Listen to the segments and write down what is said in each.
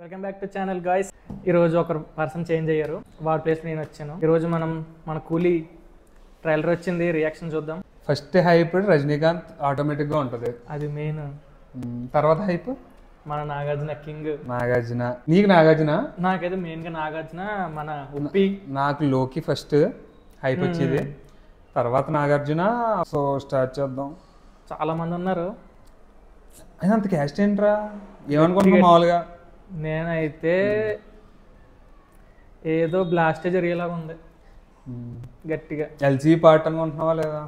Welcome back to channel guys. ఈరోజు ఒక person change అయ్యారు, వాడి ప్లేస్ నేను వచ్చాను. ఈరోజు మనం మన కూలీ ట్రైలర్ వచ్చింది, రియాక్షన్ చూద్దాం. ఫస్ట్ హైప్ రజనీకాంత్ ఆటోమేటిక్గా ఉంటుంది, అది మెయిన్. తర్వాత హైప్ మన నాగార్జున కింగ్. నాగార్జున. నీకు నాగార్జున? నాకైతే మెయిన్గా నాగార్జున. మన ఉప్పి. నాకు లోకి ఫస్ట్ హైప్ వచ్చేది, తర్వాత నాగార్జున. సో స్టార్ట్ చేద్దాం. చాలా మంది ఉన్నారు. అయినా అంత క్యాస్ట్ ఏంట్రా, ఏమనుకుంటున్నావు మామూలుగా? నేనైతే ఏదో బ్లాస్టే జరిగేలాగా ఉంది గట్టిగా. ఎల్సీ పార్ట్ అనుకుంటున్నావా లేదా?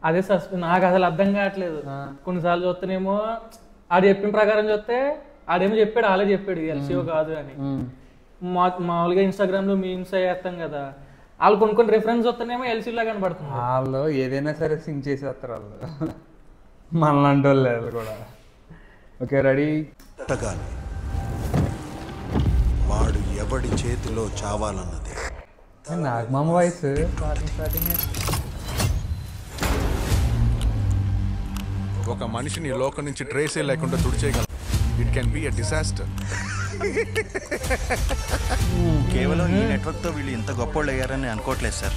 అదే నాకు అసలు అర్థం కావట్లేదు. కొన్నిసార్లు చూస్తేనేమో ఆడు చెప్పిన ప్రకారం చూస్తే ఆడేమో చెప్పాడు, ఆలే చెప్పాడు ఎల్సీఓ కాదు అని. మామూలుగా ఇన్స్టాగ్రామ్ లో మీమ్స్ వేస్తాం కదా, వాళ్ళు కొన్ని రిఫరెన్స్ వస్తేనేమో ఎల్సీలా కనబడుతుంది. వాళ్ళు ఏదైనా సరే సింగ్ చేసేస్తారు వాళ్ళు, మనలాంటి వాళ్ళు కూడా. Okay ready? వాడు ఎవడి చేతిలో చావాలన్నది నాగమామ వాయిస్. ఒక మనిషిని లోకం నుంచి ట్రేసే లేకుండా తుడిచేయగలం. It can be a disaster. కేవలం ఈ నెట్వర్క్తో వీళ్ళు ఇంత గొప్పోళ్ళు అయ్యారని అనుకోవట్లేదు సార్.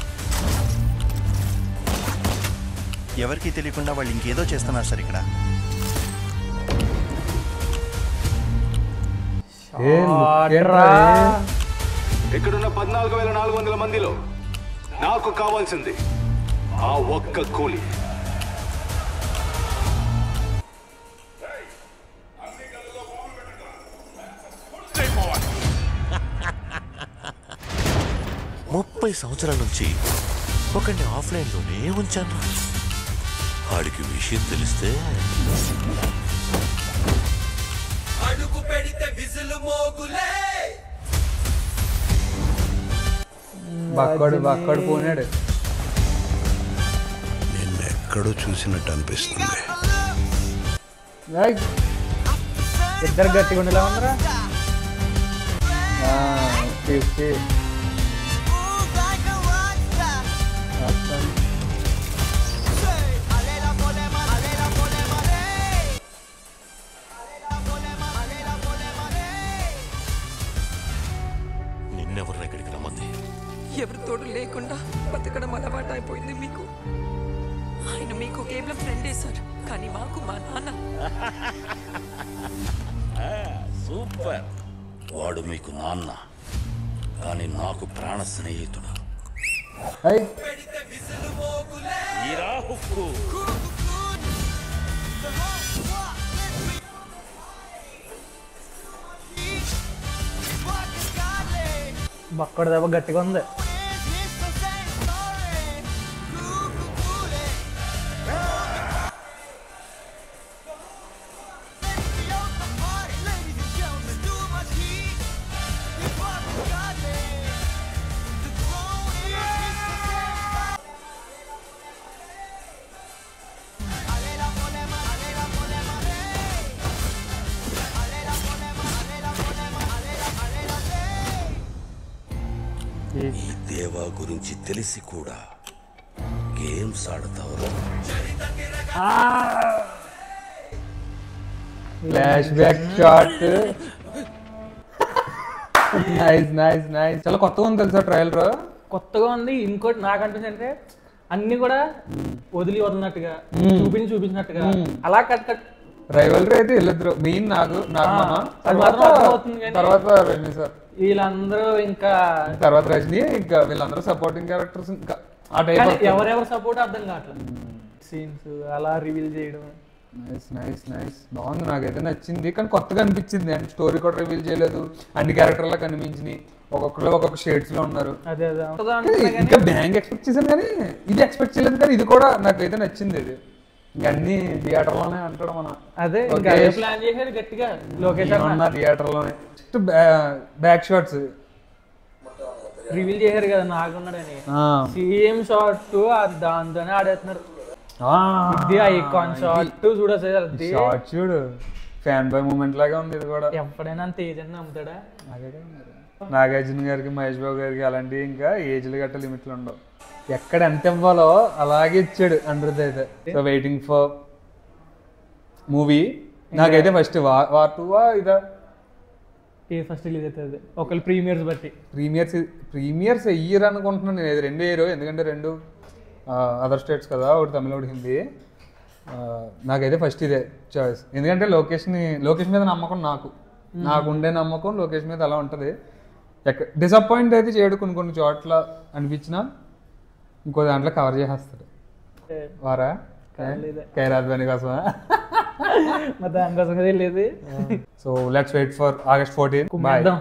ఎవరికీ తెలియకుండా వాళ్ళు ఇంకేదో చేస్తున్నారు సార్ ఇక్కడ. ఇక్కడున్న 14,400 మందిలో నాకు కావాల్సింది ఆ ఒక్క కూలి. ముప్పై సంవత్సరాల నుంచి ఒకరిని ఆఫ్లైన్లోనే ఉంచాను. వాడికి విషయం తెలిస్తే అడుగు పెడితే విజులు మోగులే. బక్కడు పోనాడు. నిన్నెక్కడో చూసినట్టు అనిపిస్తుంది. ఇద్దరు గట్టిగా ఉండేలా ఉన్నారా? నిన్నెవరు ఎక్కడికి రమ్మంది? ఎవరి తోడు లేకుండా బతకడం అలవాటు అయిపోయింది మీకు. ఆయన మీకు కేవలం ఫ్రెండే సార్, కానీ మాకు మా నాన్న. సూపర్. వాడు మీకు నాన్న, కానీ నాకు ప్రాణ స్నేహితుడు. బక్కడు దెబ్బ గట్టిగా ఉంది. ఈ దేవా గురించి తెలిసి కూడా గేమ్స్ ఆడతావు. Flash back shot. నైస్. చాలా కొత్తగా ఉంది తెలుసా ట్రైలర్? కొత్తగా ఉంది. ఇంకోటి నాకు అనిపిస్తుంది, అన్ని కూడా వదిలినట్టుగా చూపించినట్టుగా అలా కట్ రైవల్రీ అయితే వెళ్ళిద్దరు. మెయిన్ నాకు తర్వాత రజనీ సార్, వీళ్ళందరూ ఇంకా తర్వాత రజనీ, ఇంకా వీళ్ళందరూ సపోర్టింగ్ క్యారెక్టర్స్. ఇంకా ఆ టైప్ ఎవరెవరు సపోర్ట్ అర్థం కావట్లేదు. సీన్స్ అలా రివీల్ చేయడం. నైస్ బాగుంది. నాకైతే నచ్చింది, కానీ కొత్తగా అనిపించింది. అండ్ స్టోరీ కూడా రివీల్ చేయలేదు, అన్ని క్యారెక్టర్లా కనిపించినాయి. ఒక్కొక్కరు ఒక్కొక్క షేడ్స్ లో ఉన్నారు. అదే ఇంకా బ్యాంక్ ఎక్స్పెక్ట్ చేశాను, కానీ ఇది ఎక్స్పెక్ట్ చేయలేదు. కానీ ఇది కూడా నాకైతే నచ్చింది. ఇది అన్ని థియేటర్ లోనే అంటాడు మన. అదే ప్లాన్ చేశాడు గట్టిగా లొకేషన్ థియేటర్ లోనే. జస్ట్ బ్యాక్ షాట్స్ రివీల్ చేశారు కదా నాగున్నాడని. సేమ్ షాట్ దాంతోనే ఆడేస్తున్నారు. ఇది ఐకాన్ షాట్ షాట్ చూడు, ఫ్యాన్ బాయ్ మూమెంట్ లాగా ఉంది ఇది కూడా. ఎప్పుడైనా అంత ఏజ్ అని నమ్ముతాడా? నాగార్జున గారికి, మహేష్ బాబు గారికి అలాంటివి ఇంకా ఏజ్లు గట్ట లిమిట్లు ఉండవు. ఎక్కడ ఎంత ఇవ్వాలో అలాగే ఇచ్చాడు అందరిది అయితే. So waiting for movie. నాకైతే ఫస్ట్ వార్ 2 ఇదా ఏ ఫస్ట్ రిలీజ్ అవుతుంది ఒకళ్ళు ప్రీమియర్స్ బట్టి. ప్రీమియర్స్ ఇయర్ అనుకుంటున్నాను నేను, 2 ఇయర్, ఎందుకంటే 2 అదర్ స్టేట్స్ కదా, ఒకటి తమిళ ఒకటి హిందీ. నాకైతే ఫస్ట్ ఇదే చాయిస్, ఎందుకంటే లోకేష్ మీద నమ్మకం, నాకు ఉండే నమ్మకం లోకేష్ మీద అలా ఉంటుంది. డిసప్పాయింట్ అయితే చేయడు, కొన్ని చోట్ల అనిపించినా ఇంకో దాంట్లో కవర్ చేసేస్తాడు. వారా ఖైరాత్ బని కోసమా? మరి దానికోసం లేదు. So let's wait for August 14. కుమ్మేద్దాం.